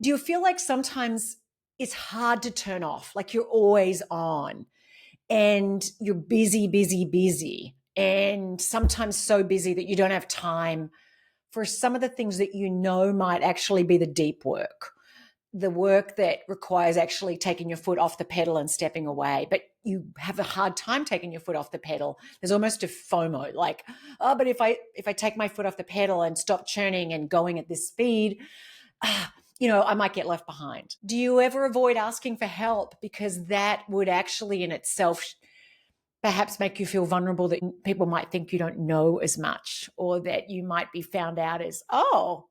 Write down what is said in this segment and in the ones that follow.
Do you feel like sometimes it's hard to turn off, like you're always on and you're busy, busy, busy, and sometimes so busy that you don't have time for some of the things that you know might actually be the deep work, the work that requires actually taking your foot off the pedal and stepping away, but you have a hard time taking your foot off the pedal. There's almost a FOMO, like, oh, but if I take my foot off the pedal and stop churning and going at this speed, I might get left behind. Do you ever avoid asking for help because that would actually in itself perhaps make you feel vulnerable, that people might think you don't know as much, or that you might be found out as, oh,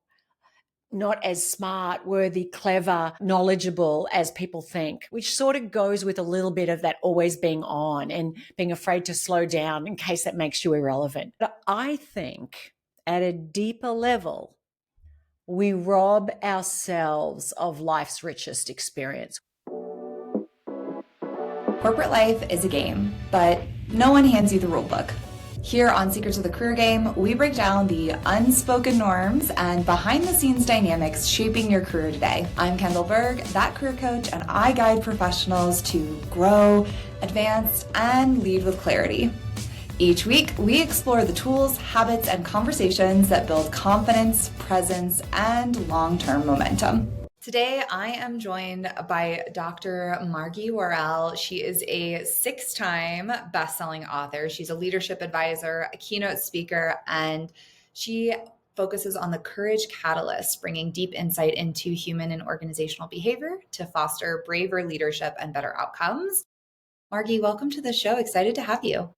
not as smart, worthy, clever, knowledgeable as people think, which sort of goes with a little bit of that always being on and being afraid to slow down in case that makes you irrelevant. But I think at a deeper level, we rob ourselves of life's richest experience. Corporate life is a game, but no one hands you the rule book. Here on Secrets of the Career Game, we break down the unspoken norms and behind-the-scenes dynamics shaping your career today. I'm Kendall Berg, that career coach, and I guide professionals to grow, advance, and lead with clarity. Each week, we explore the tools, habits, and conversations that build confidence, presence, and long-term momentum. Today, I am joined by Dr. Margie Warrell. She is a 6-time best-selling author. She's a leadership advisor, a keynote speaker, and she focuses on the courage catalyst, bringing deep insight into human and organizational behavior to foster braver leadership and better outcomes. Margie, welcome to the show. Excited to have you.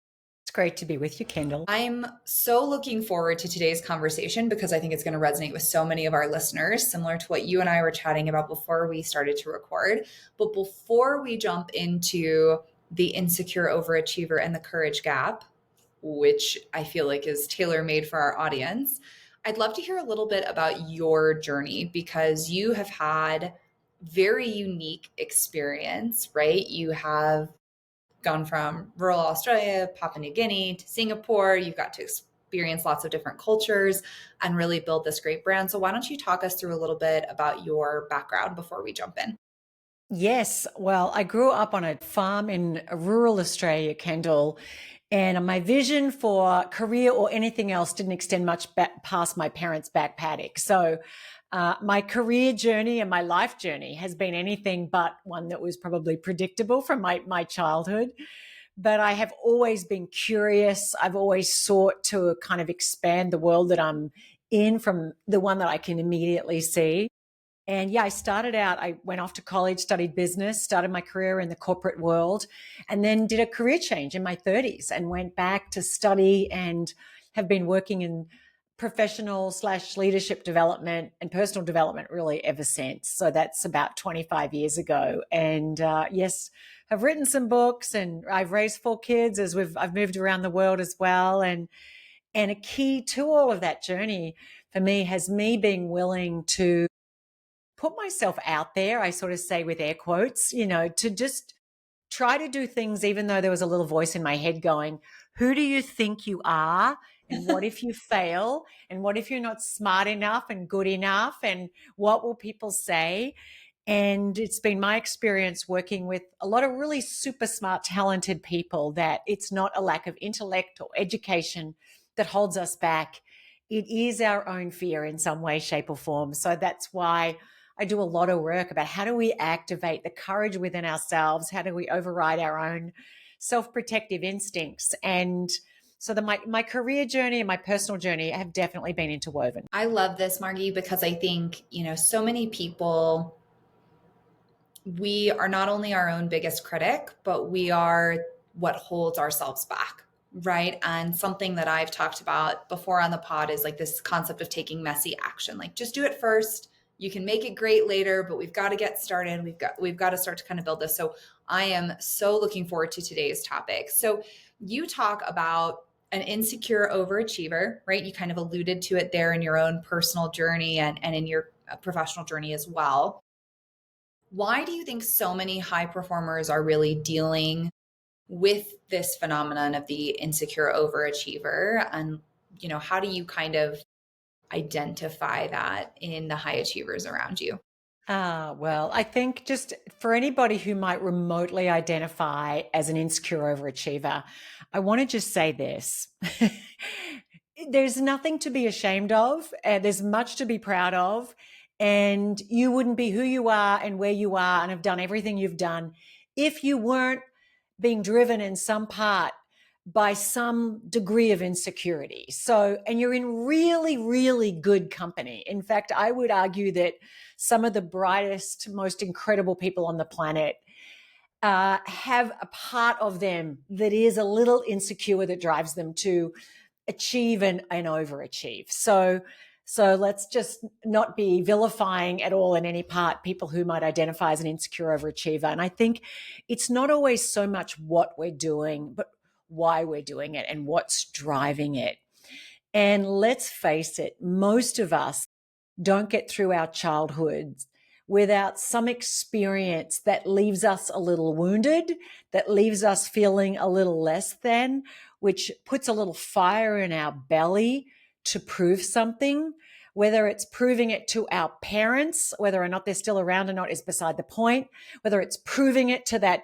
It's great to be with you, Kendall. I'm so looking forward to today's conversation because I think it's going to resonate with so many of our listeners, similar to what you and I were chatting about before we started to record. But before we jump into the insecure overachiever and the courage gap, which I feel like is tailor-made for our audience, I'd love to hear a little bit about your journey because you have had very unique experience, right? You have gone from rural Australia, Papua New Guinea to Singapore. You've got to experience lots of different cultures and really build this great brand. So why don't you talk us through a little bit about your background before we jump in? Yes. Well, I grew up on a farm in rural Australia, Kendall, and my vision for career or anything else didn't extend much past my parents' back paddock. So my career journey and my life journey has been anything but one that was probably predictable from my childhood. But I have always been curious. I've always sought to kind of expand the world that I'm in from the one that I can immediately see. And yeah, I went off to college, studied business, started my career in the corporate world, and then did a career change in my 30s and went back to study and have been working in professional/leadership development and personal development really ever since. So that's about 25 years ago. And yes, I've written some books and I've raised 4 kids as I've moved around the world as well. And a key to all of that journey for me has me being willing to put myself out there. I sort of say with air quotes, to just try to do things, even though there was a little voice in my head going, who do you think you are? And what if you fail? And what if you're not smart enough and good enough? And what will people say? And it's been my experience working with a lot of really super smart, talented people that it's not a lack of intellect or education that holds us back. It is our own fear in some way, shape, or form. So that's why I do a lot of work about how do we activate the courage within ourselves? How do we override our own self-protective instincts? And so my career journey and my personal journey have definitely been interwoven. I love this, Margie, because I think, so many people, we are not only our own biggest critic, but we are what holds ourselves back, right? And something that I've talked about before on the pod is like this concept of taking messy action. Like just do it first. You can make it great later, but we've got to get started. We've got to start to kind of build this. So I am so looking forward to today's topic. So you talk about an insecure overachiever, right? You kind of alluded to it there in your own personal journey and in your professional journey as well. Why do you think so many high performers are really dealing with this phenomenon of the insecure overachiever? And, how do you kind of identify that in the high achievers around you? Well, I think just for anybody who might remotely identify as an insecure overachiever, I want to just say this. There's nothing to be ashamed of, and there's much to be proud of. And you wouldn't be who you are and where you are and have done everything you've done if you weren't being driven in some part by some degree of insecurity. So, and you're in really, really good company. In fact, I would argue that some of the brightest, most incredible people on the planet have a part of them that is a little insecure that drives them to achieve and overachieve. So let's just not be vilifying at all in any part people who might identify as an insecure overachiever. And I think it's not always so much what we're doing, but why we're doing it and what's driving it. And let's face it, most of us don't get through our childhoods without some experience that leaves us a little wounded, that leaves us feeling a little less than, which puts a little fire in our belly to prove something. Whether it's proving it to our parents, whether or not they're still around or not is beside the point. Whether it's proving it to that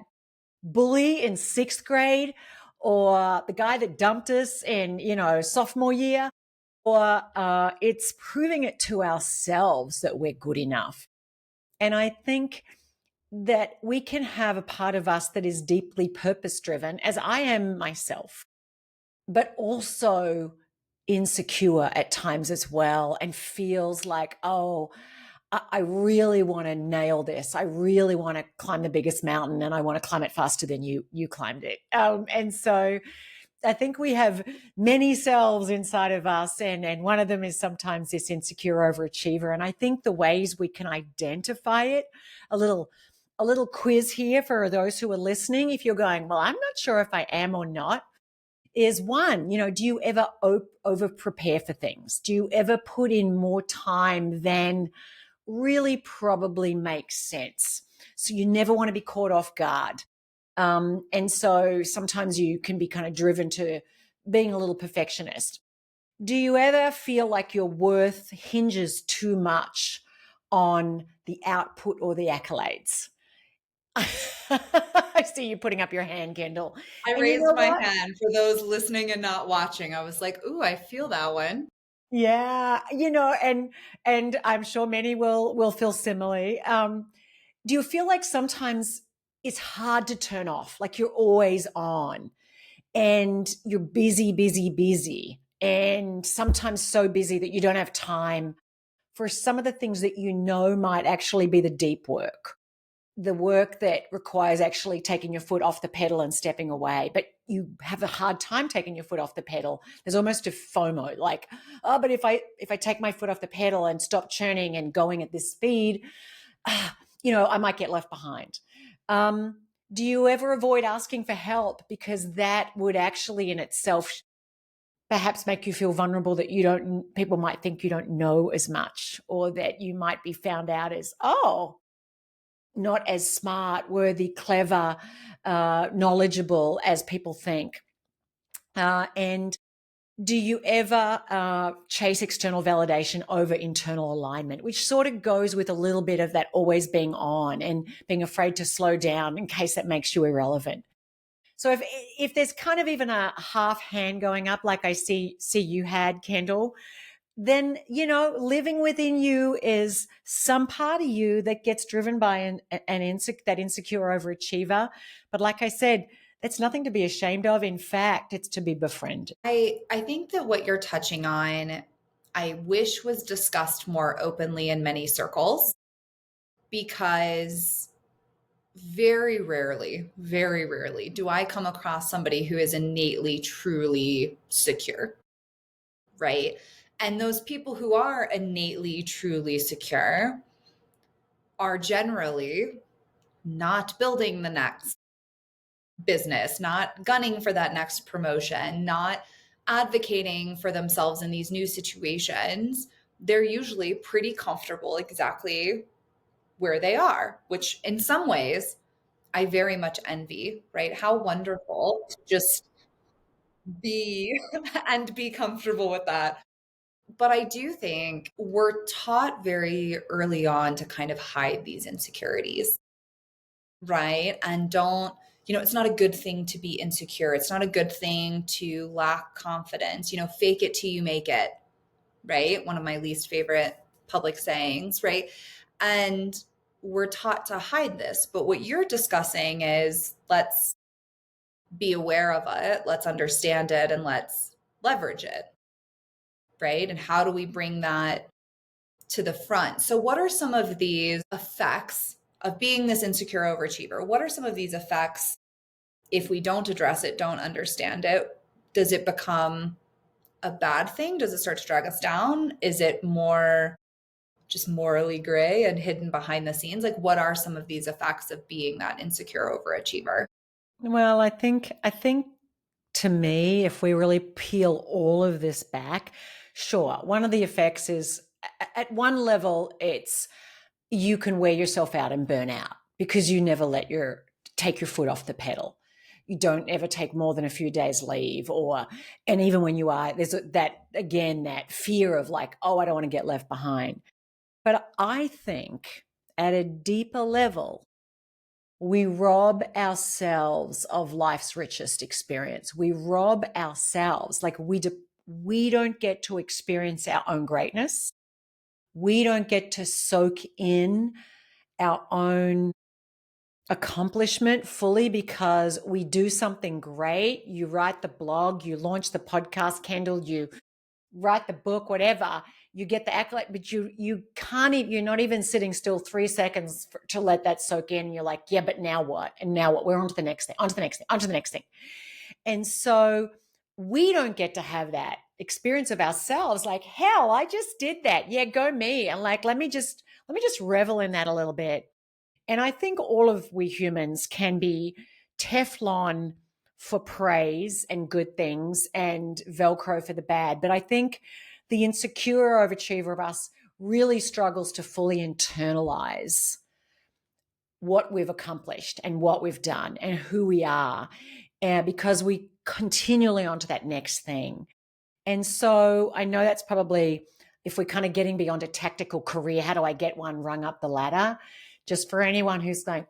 bully in sixth grade or the guy that dumped us in, sophomore year, or it's proving it to ourselves that we're good enough. And I think that we can have a part of us that is deeply purpose driven, as I am myself, but also insecure at times as well, and feels like, oh, I really want to nail this. I really want to climb the biggest mountain, and I want to climb it faster than you climbed it. And so I think we have many selves inside of us, and one of them is sometimes this insecure overachiever. And I think the ways we can identify it, a little quiz here for those who are listening. If you're going, well, I'm not sure if I am or not, is one, do you ever over prepare for things? Do you ever put in more time than really probably makes sense? So you never want to be caught off guard. And so sometimes you can be kind of driven to being a little perfectionist. Do you ever feel like your worth hinges too much on the output or the accolades? I see you putting up your hand, Kendall. I And you raised know my what? hand for those listening and not watching. I was like, ooh, I feel that one. Yeah, and I'm sure many will feel similarly. Do you feel like sometimes it's hard to turn off, like you're always on and you're busy, busy, busy, and sometimes so busy that you don't have time for some of the things that might actually be the deep work, the work that requires actually taking your foot off the pedal and stepping away, but you have a hard time taking your foot off the pedal. There's almost a FOMO, like, oh, but if I take my foot off the pedal and stop churning and going at this speed, I might get left behind. Do you ever avoid asking for help because that would actually in itself perhaps make you feel vulnerable, that people might think you don't know as much, or that you might be found out as, oh, not as smart, worthy, clever, knowledgeable as people think? And do you ever chase external validation over internal alignment, which sort of goes with a little bit of that always being on and being afraid to slow down in case that makes you irrelevant? So if there's kind of even a half hand going up, like I see you had, Kendall, then living within you is some part of you that gets driven by that insecure overachiever. But like I said, that's nothing to be ashamed of. In fact, it's to be befriended. I think that what you're touching on, I wish was discussed more openly in many circles, because very rarely do I come across somebody who is innately, truly secure, right? And those people who are innately, truly secure are generally not building the next business, not gunning for that next promotion, not advocating for themselves in these new situations. They're usually pretty comfortable exactly where they are, which in some ways I very much envy, right? How wonderful to just be and be comfortable with that. But I do think we're taught very early on to kind of hide these insecurities, right? And don't, it's not a good thing to be insecure. It's not a good thing to lack confidence, fake it till you make it, right? One of my least favorite public sayings, right? And we're taught to hide this. But what you're discussing is let's be aware of it, let's understand it, and let's leverage it, right? And how do we bring that to the front? So, what are some of these effects of being this insecure overachiever? What are some of these effects if we don't address it, don't understand it? Does it become a bad thing? Does it start to drag us down? Is it more just morally gray and hidden behind the scenes? Like, what are some of these effects of being that insecure overachiever? Well, I think to me, if we really peel all of this back, sure, one of the effects is at one level, it's you can wear yourself out and burn out because you never take your foot off the pedal. You don't ever take more than a few days leave, and even when you are, there's that fear of like, oh, I don't want to get left behind. But I think at a deeper level, we rob ourselves of life's richest experience. We rob ourselves, like we don't get to experience our own greatness. We don't get to soak in our own accomplishment fully because we do something great. You write the blog, you launch the podcast, Kendall, you write the book, whatever, you get the accolade, but you can't even, you're not even sitting still 3 seconds to let that soak in. You're like, yeah, but now what? And now what? We're on to the next thing, on to the next thing, on to the next thing. And so we don't get to have that experience of ourselves. Like, hell, I just did that. Yeah, go me. And like, let me just revel in that a little bit. And I think all of we humans can be Teflon for praise and good things and Velcro for the bad. But I think the insecure overachiever of us really struggles to fully internalize what we've accomplished and what we've done and who we are, and because we continually on to that next thing. And so I know that's probably, if we're kind of getting beyond a tactical career, how do I get one rung up the ladder? Just for anyone who's going,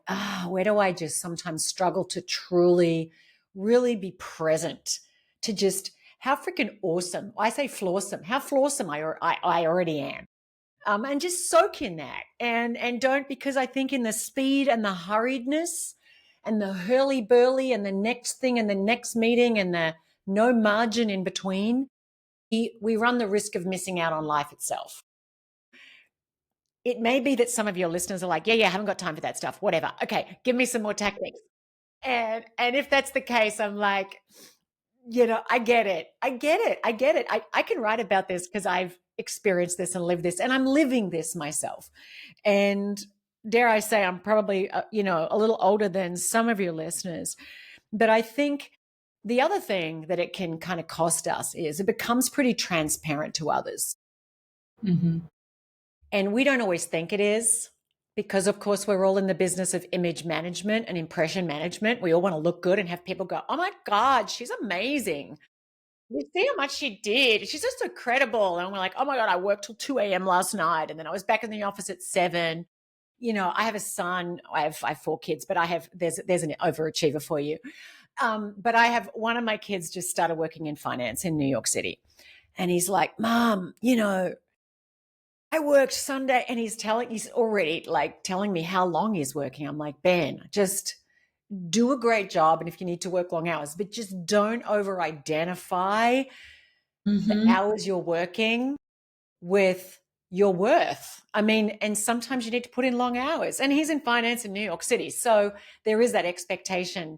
where do I just sometimes struggle to truly, really be present to just how freaking awesome, I say flawsome, how flawsome I already am. And just soak in that and don't, because I think in the speed and the hurriedness and the hurly burly and the next thing and the next meeting and the no margin in between, we run the risk of missing out on life itself. It may be that some of your listeners are like, yeah, I haven't got time for that stuff. Whatever. Okay, give me some more tactics. And if that's the case, I'm like, I get it. I can write about this because I've experienced this and lived this, and I'm living this myself. And dare I say, I'm probably, a little older than some of your listeners. But I think the other thing that it can kind of cost us is it becomes pretty transparent to others. Mm-hmm. And we don't always think it is because, of course, we're all in the business of image management and impression management. We all want to look good and have people go, oh my God, she's amazing. You see how much she did. She's just so credible. And we're like, oh my God, I worked till 2 a.m. last night. And then I was back in the office at 7. I have a son. I have 4 kids, but there's an overachiever for you. But I have one of my kids just started working in finance in New York City. And he's like, Mom, I worked Sunday, and he's already like telling me how long he's working. I'm like, Ben, just do a great job. And if you need to work long hours, but just don't over identify the Mm-hmm. hours you're working with your worth. I mean, and sometimes you need to put in long hours. And he's in finance in New York City. So there is that expectation.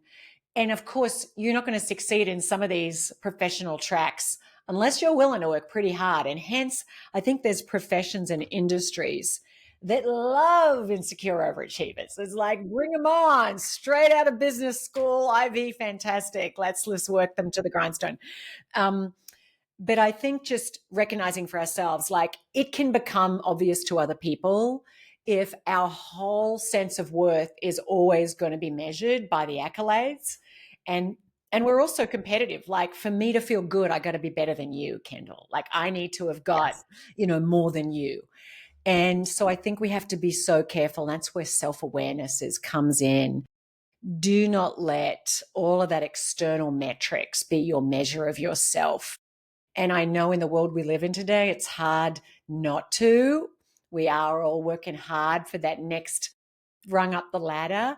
And of course, you're not going to succeed in some of these professional tracks unless you're willing to work pretty hard. And hence, I think there's professions and industries that love insecure overachievers. It's like, bring them on, straight out of business school, Ivy, fantastic. Let's work them to the grindstone. But I think just recognizing for ourselves, like it can become obvious to other people if our whole sense of worth is always going to be measured by the accolades. And And we're also competitive. Like for me to feel good, I got to be better than you, Kendall. Like I need to have got, Yes. more than you. And so I think we have to be so careful. That's where self-awareness comes in. Do not let all of that external metrics be your measure of yourself. And I know in the world we live in today, it's hard not to. We are all working hard for that next rung up the ladder,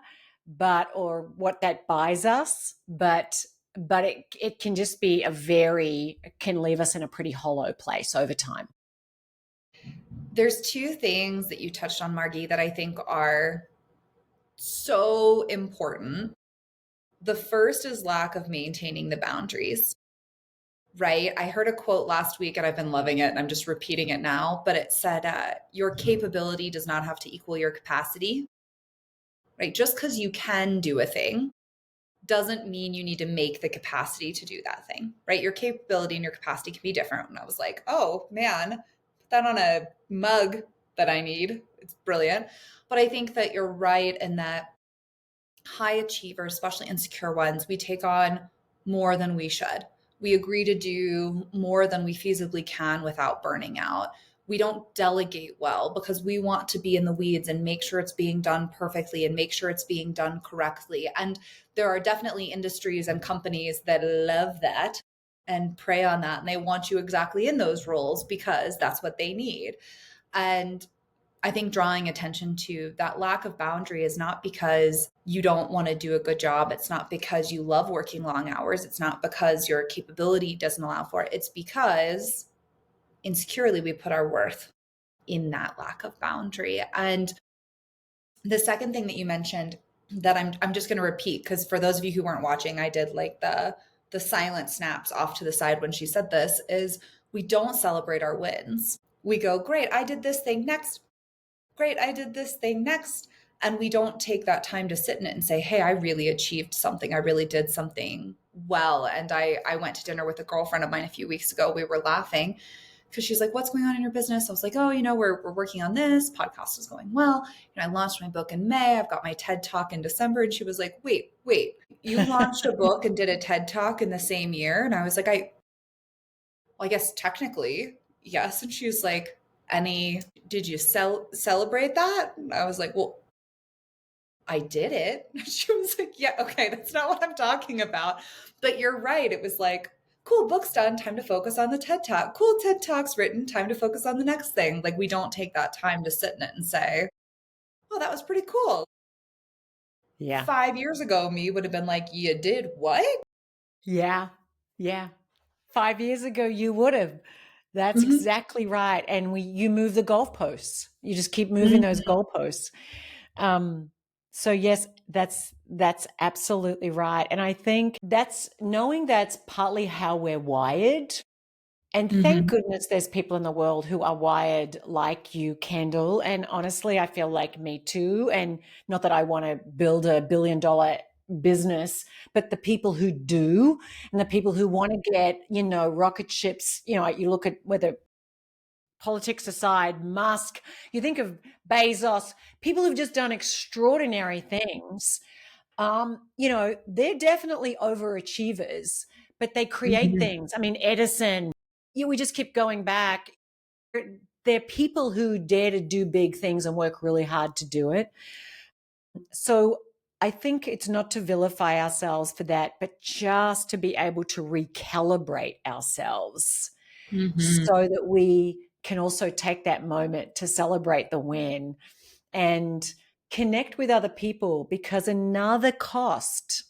or what that buys us. But it can just be it can leave us in a pretty hollow place over time. There's two things that you touched on, Margie, that I think are so important. The first is lack of maintaining the boundaries, right? I heard a quote last week and I've been loving it and I'm just repeating it now, but it said, your capability does not have to equal your capacity, right? Just because you can do a thing doesn't mean you need to make the capacity to do that thing, right? Your capability and your capacity can be different. And I was like, oh man, put that on a mug that I need. It's brilliant. But I think that you're right in that high achievers, especially insecure ones, we take on more than we should. We agree to do more than we feasibly can without burning out. We don't delegate well because we want to be in the weeds and make sure it's being done perfectly and make sure it's being done correctly. And there are definitely industries and companies that love that and prey on that. And they want you exactly in those roles because that's what they need. And I think drawing attention to that lack of boundary is not because you don't want to do a good job. It's not because you love working long hours. It's not because your capability doesn't allow for it. It's because insecurely we put our worth in that lack of boundary. And the second thing that you mentioned that I'm just going to repeat, because for those of you who weren't watching, I did like the silent snaps off to the side when she said this, is we don't celebrate our wins. We go, great, I did this thing next. Great, I did this thing next. And we don't take that time to sit in it and say, hey, I really achieved something. I really did something well. And I went to dinner with a girlfriend of mine a few weeks ago. We were laughing because she's like, what's going on in your business? I was like, oh, we're working on this. Podcast is going well. I launched my book in May. I've got my TED Talk in December. And she was like, wait, you launched a book and did a TED Talk in the same year? And I was like, well, I guess technically, yes. And she was like, did you celebrate that? And I was like, well, I did it. She was like, yeah, okay, that's not what I'm talking about. But you're right. It was like, cool, book's done, time to focus on the TED Talk. Cool, TED Talk's written, time to focus on the next thing. Like we don't take that time to sit in it and say, oh, that was pretty cool. Yeah. 5 years ago, me would have been like, you did what? Yeah. Yeah. 5 years ago, you would have. That's Mm-hmm. exactly right. And you move the goalposts. You just keep moving those Mm-hmm. goalposts. So yes, that's absolutely right. And I think that's partly how we're wired. And thank Mm-hmm. goodness there's people in the world who are wired like you, Kendall. And honestly, I feel like me too. And not that I want to build $1 billion business, but the people who do and the people who want to get, rocket ships, you look at whether politics aside, Musk, you think of Bezos, people who've just done extraordinary things. They're definitely overachievers, but they create Mm-hmm. things. I mean, Edison, we just keep going back. They're people who dare to do big things and work really hard to do it. So I think it's not to vilify ourselves for that, but just to be able to recalibrate ourselves Mm-hmm. so that we can also take that moment to celebrate the win and connect with other people, because another cost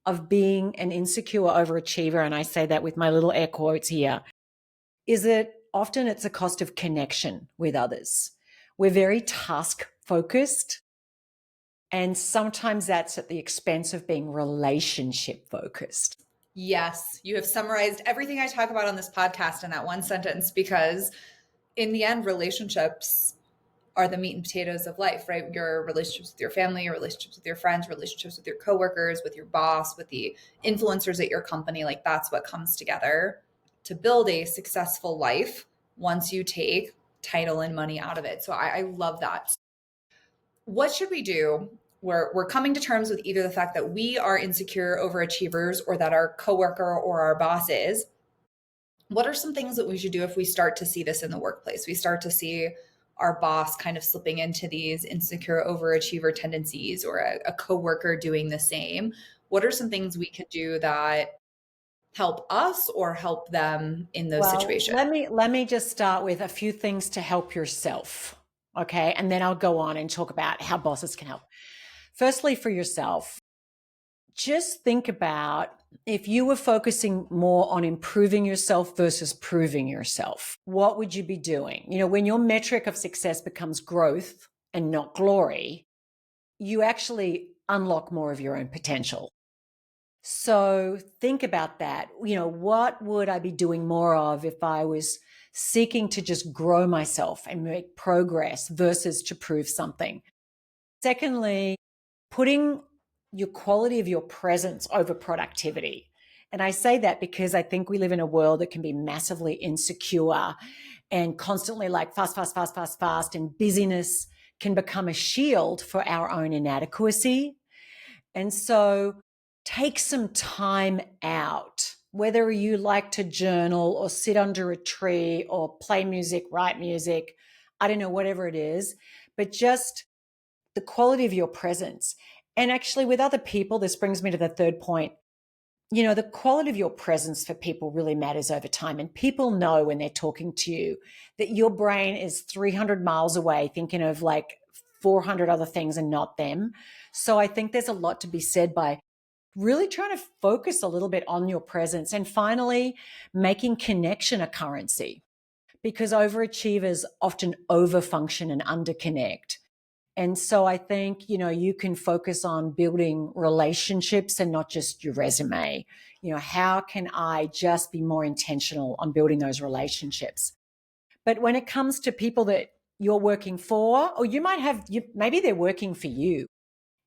of being an insecure overachiever, and I say that with my little air quotes here, is that often it's a cost of connection with others. We're very task focused, and sometimes that's at the expense of being relationship focused. Yes, you have summarized everything I talk about on this podcast in that one sentence, because in the end, relationships are the meat and potatoes of life, right? Your relationships with your family, your relationships with your friends, relationships with your coworkers, with your boss, with the influencers at your company. Like that's what comes together to build a successful life once you take title and money out of it. So I love that. What should we do we're coming to terms with either the fact that we are insecure overachievers or that our coworker or our boss is, what are some things that we should do if we start to see this in the workplace? We start to see our boss kind of slipping into these insecure overachiever tendencies, or a coworker doing the same. What are some things we can do that help us or help them in those Well, situations? let me just start with a few things to help yourself. Okay. And then I'll go on and talk about how bosses can help. Firstly, for yourself, just think about if you were focusing more on improving yourself versus proving yourself, what would you be doing? When your metric of success becomes growth and not glory, you actually unlock more of your own potential. So think about that. What would I be doing more of if I was seeking to just grow myself and make progress versus to prove something? Secondly, putting your quality of your presence over productivity. And I say that because I think we live in a world that can be massively insecure and constantly like fast, fast, fast, fast, fast. And busyness can become a shield for our own inadequacy. And so take some time out, whether you like to journal or sit under a tree or play music, write music, I don't know, whatever it is, but just the quality of your presence. And actually, with other people, this brings me to the third point. The quality of your presence for people really matters over time. And people know when they're talking to you that your brain is 300 miles away thinking of like 400 other things and not them. So I think there's a lot to be said by really trying to focus a little bit on your presence. And finally, making connection a currency, because overachievers often overfunction and underconnect. And so I think, you can focus on building relationships and not just your resume. How can I just be more intentional on building those relationships? But when it comes to people that you're working for, or maybe they're working for you,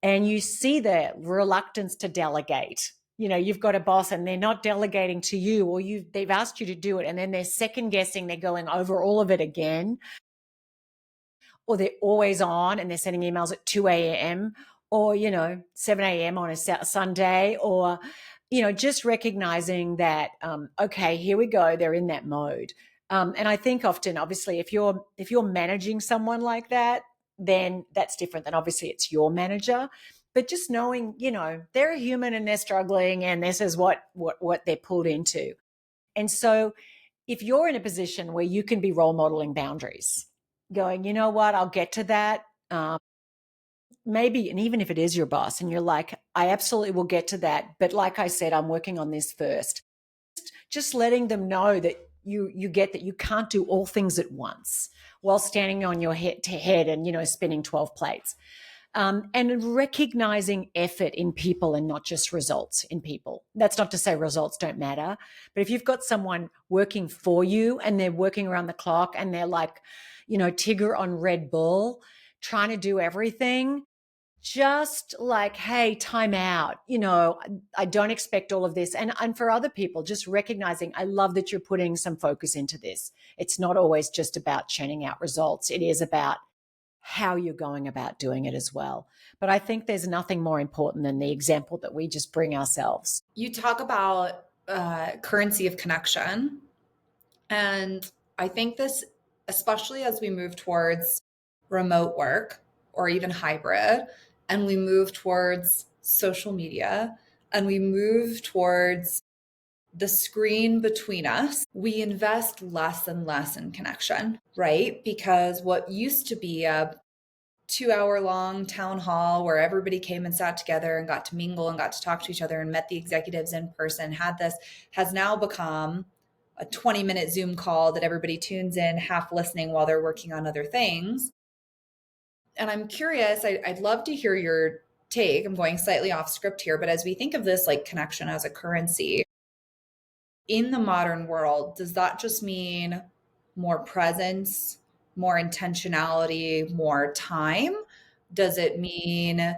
and you see the reluctance to delegate. You've got a boss and they're not delegating to you, or they've asked you to do it, and then they're second guessing, they're going over all of it again, or they're always on and they're sending emails at 2 a.m. or 7 a.m. on a Sunday, or just recognizing that okay, here we go, they're in that mode. And I think often, obviously, if you're managing someone like that, then that's different than obviously it's your manager. But just knowing, they're a human and they're struggling, and this is what they're pulled into. And so if you're in a position where you can be role modeling boundaries, going, you know what, I'll get to that. Maybe, and even if it is your boss and you're like, I absolutely will get to that. But like I said, I'm working on this first. Just letting them know that you get that you can't do all things at once while standing on your head to head and, spinning 12 plates. And recognizing effort in people and not just results in people. That's not to say results don't matter, but if you've got someone working for you and they're working around the clock and they're like, Tigger on Red Bull, trying to do everything, just like, hey, time out. I don't expect all of this. And for other people, just recognizing, I love that you're putting some focus into this. It's not always just about churning out results. It is about how you're going about doing it as well. But I think there's nothing more important than the example that we just bring ourselves. You talk about currency of connection. And I think this, especially as we move towards remote work or even hybrid, and we move towards social media, and we move towards the screen between us, we invest less and less in connection, right? Because what used to be a 2 hour long town hall where everybody came and sat together and got to mingle and got to talk to each other and met the executives in person, has now become a 20-minute Zoom call that everybody tunes in, half listening while they're working on other things. And I'm curious, I'd love to hear your take. I'm going slightly off script here, but as we think of this like connection as a currency in the modern world, does that just mean more presence, more intentionality, more time? Does it mean,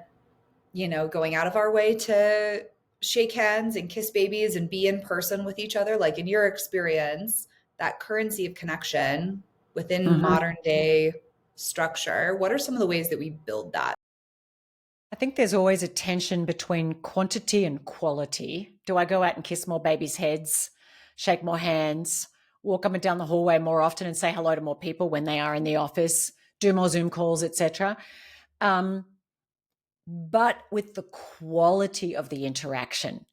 going out of our way to shake hands and kiss babies and be in person with each other? Like in your experience, that currency of connection within Mm-hmm. modern day structure, what are some of the ways that we build that? I think there's always a tension between quantity and quality. Do I go out and kiss more babies' heads, shake more hands, walk up and down the hallway more often and say hello to more people when they are in the office, do more Zoom calls, etc. Um, but with the quality of the interaction,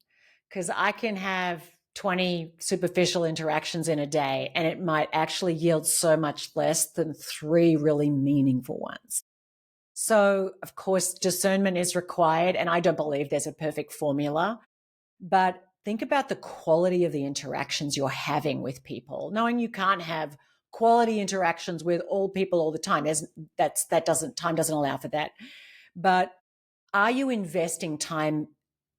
because I can have 20 superficial interactions in a day and it might actually yield so much less than three really meaningful ones. So, of course, discernment is required. And I don't believe there's a perfect formula, but think about the quality of the interactions you're having with people, knowing you can't have quality interactions with all people all the time. Time doesn't allow for that. But are you investing time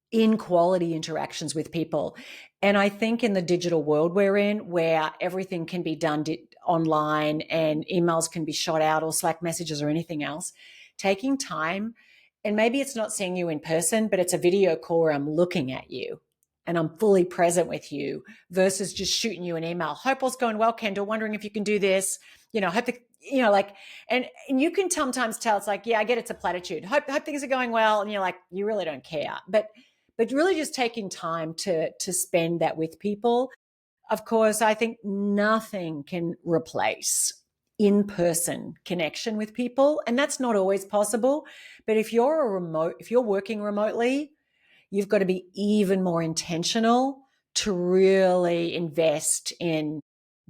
in quality interactions with people? And I think in the digital world we're in, where everything can be done online and emails can be shot out or Slack messages or anything else, taking time, and maybe it's not seeing you in person, but it's a video call where I'm looking at you and I'm fully present with you versus just shooting you an email. Hope all's going well, Kendall. Wondering if you can do this. Hope the, like, and you can sometimes tell it's like, yeah, I get it's a platitude. Hope things are going well. And you're like, you really don't care. But really just taking time to spend that with people. Of course, I think nothing can replace in-person connection with people, and that's not always possible. But if you're working remotely, you've got to be even more intentional to really invest in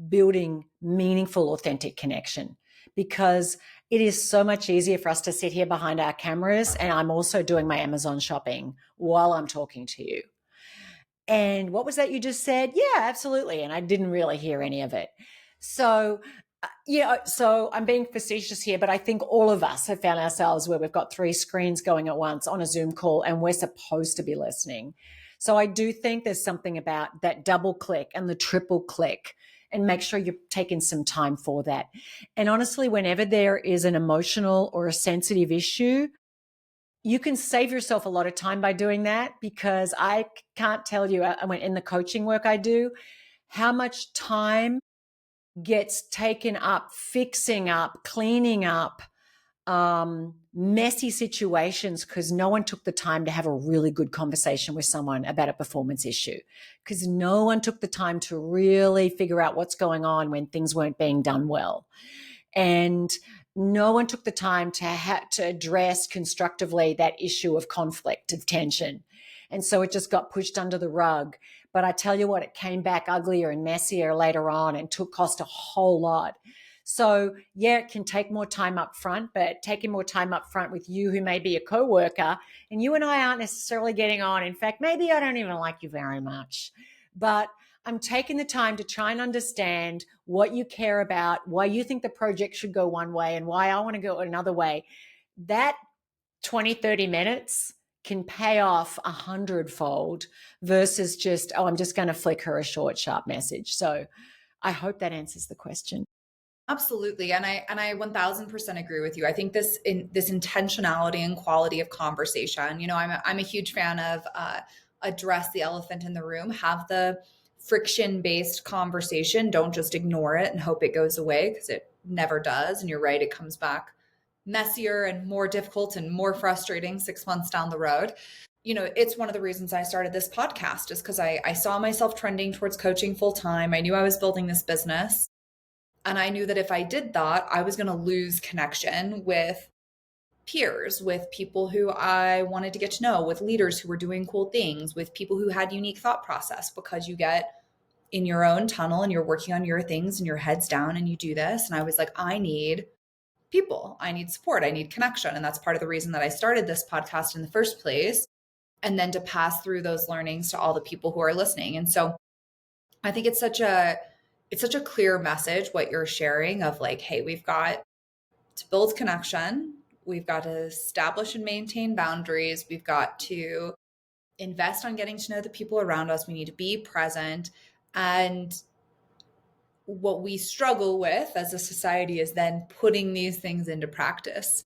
building meaningful, authentic connection, because it is so much easier for us to sit here behind our cameras and I'm also doing my Amazon shopping while I'm talking to you. And what was that you just said? Yeah, absolutely. And I didn't really hear any of it. So, so I'm being facetious here, but I think all of us have found ourselves where we've got three screens going at once on a Zoom call and we're supposed to be listening. So I do think there's something about that double click and the triple click, and make sure you're taking some time for that. And honestly, whenever there is an emotional or a sensitive issue, you can save yourself a lot of time by doing that, because I can't tell you, in the coaching work I do, how much time gets taken up fixing up, cleaning up messy situations because no one took the time to have a really good conversation with someone about a performance issue, because no one took the time to really figure out what's going on when things weren't being done well. And no one took the time to address constructively that issue of conflict, of tension. And so it just got pushed under the rug. But I tell you what, it came back uglier and messier later on and cost a whole lot. So yeah, it can take more time up front, but taking more time up front with you who may be a coworker and you and I aren't necessarily getting on. In fact, maybe I don't even like you very much, but I'm taking the time to try and understand what you care about, why you think the project should go one way and why I want to go another way. That 20, 30 minutes can pay off 100-fold versus just, oh, I'm just going to flick her a short, sharp message. So I hope that answers the question. Absolutely. And I 1000% agree with you. I think this intentionality and quality of conversation, I'm a huge fan of address the elephant in the room, have the friction-based conversation. Don't just ignore it and hope it goes away, because it never does. And you're right, it comes back messier and more difficult and more frustrating 6 months down the road. It's one of the reasons I started this podcast, is because I saw myself trending towards coaching full time. I knew I was building this business. And I knew that if I did that, I was going to lose connection with peers, with people who I wanted to get to know, with leaders who were doing cool things, with people who had unique thought process, because you get in your own tunnel and you're working on your things and your head's down and you do this. And I was like, I need people, I need support, I need connection. And that's part of the reason that I started this podcast in the first place. And then to pass through those learnings to all the people who are listening. And so I think it's such a clear message what you're sharing of like, hey, we've got to build connection. We've got to establish and maintain boundaries. We've got to invest on getting to know the people around us. We need to be present. And what we struggle with as a society is then putting these things into practice.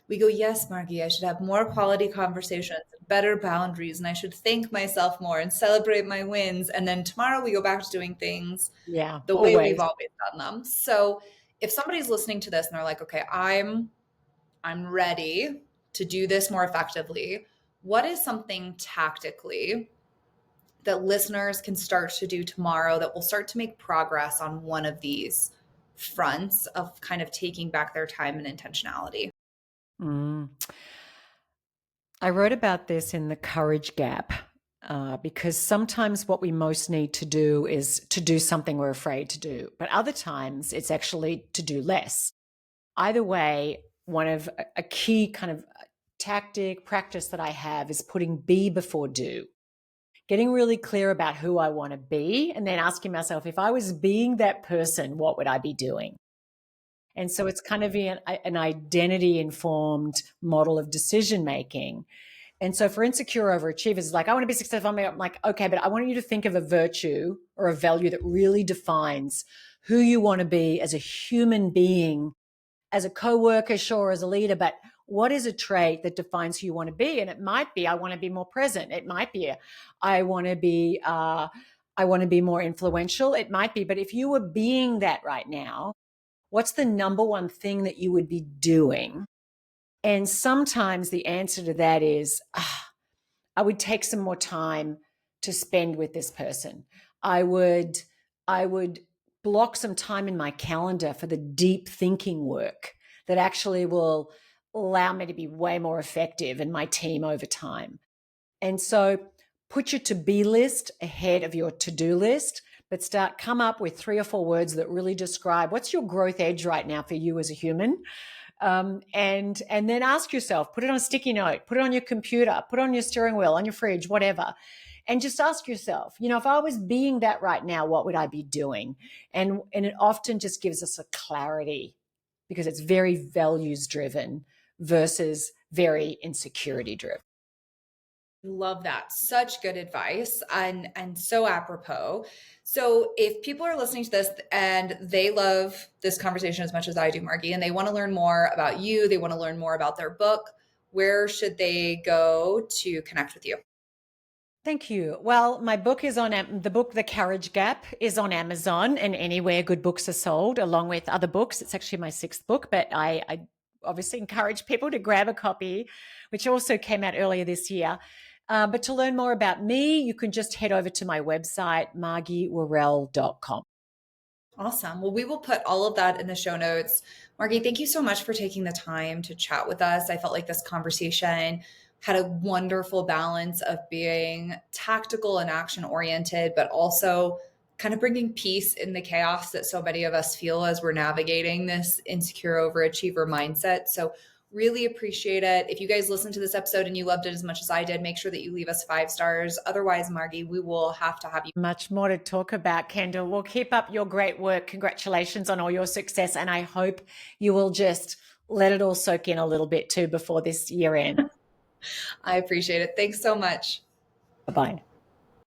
We go, yes, Margie, I should have more quality conversations, better boundaries, and I should thank myself more and celebrate my wins. And then tomorrow we go back to doing things the way we've always done them. So if somebody's listening to this and they're like, okay, I'm ready to do this more effectively, what is something tactically that listeners can start to do tomorrow that will start to make progress on one of these fronts of kind of taking back their time and intentionality? Mm. I wrote about this in The Courage Gap because sometimes what we most need to do is to do something we're afraid to do, but other times it's actually to do less. Either way, one of a key kind of tactic practice that I have is putting be before do, getting really clear about who I want to be, and then asking myself, if I was being that person, what would I be doing? And so it's kind of an identity informed model of decision making. And so for insecure overachievers, it's like, I want to be successful. I'm like, okay, but I want you to think of a virtue or a value that really defines who you want to be as a human being, as a coworker, sure, as a leader, but what is a trait that defines who you want to be? And it might be, I want to be more present. It might be, I want to be, I want to be more influential. It might be, but if you were being that right now, what's the number one thing that you would be doing? And sometimes the answer to that is, I would take some more time to spend with this person. I would, I would block some time in my calendar for the deep thinking work that actually will allow me to be way more effective in my team over time. And so put your to be list ahead of your to do list, but come up with 3 or 4 words that really describe what's your growth edge right now for you as a human. And then ask yourself, put it on a sticky note, put it on your computer, put it on your steering wheel, on your fridge, whatever. And just ask yourself, if I was being that right now, what would I be doing? And it often just gives us a clarity because it's very values driven versus very insecurity driven. Love that. Such good advice and so apropos. So if people are listening to this and they love this conversation as much as I do, Margie, and they want to learn more about you, they want to learn more about their book, where should they go to connect with you? Thank you. Well, my book is on the book, The Courage Gap, is on Amazon and anywhere good books are sold, along with other books. It's actually my 6th book, but I obviously encourage people to grab a copy, which also came out earlier this year. But to learn more about me, you can just head over to my website, margiewarrell.com. Awesome. Well, we will put all of that in the show notes. Margie, thank you so much for taking the time to chat with us. I felt like this conversation had a wonderful balance of being tactical and action oriented, but also kind of bringing peace in the chaos that so many of us feel as we're navigating this insecure overachiever mindset. So really appreciate it. If you guys listened to this episode and you loved it as much as I did, make sure that you leave us 5 stars. Otherwise, Margie, we will have to have you. Much more to talk about, Kendall. Well, keep up your great work. Congratulations on all your success. And I hope you will just let it all soak in a little bit too before this year end. I appreciate it. Thanks so much. Bye-bye.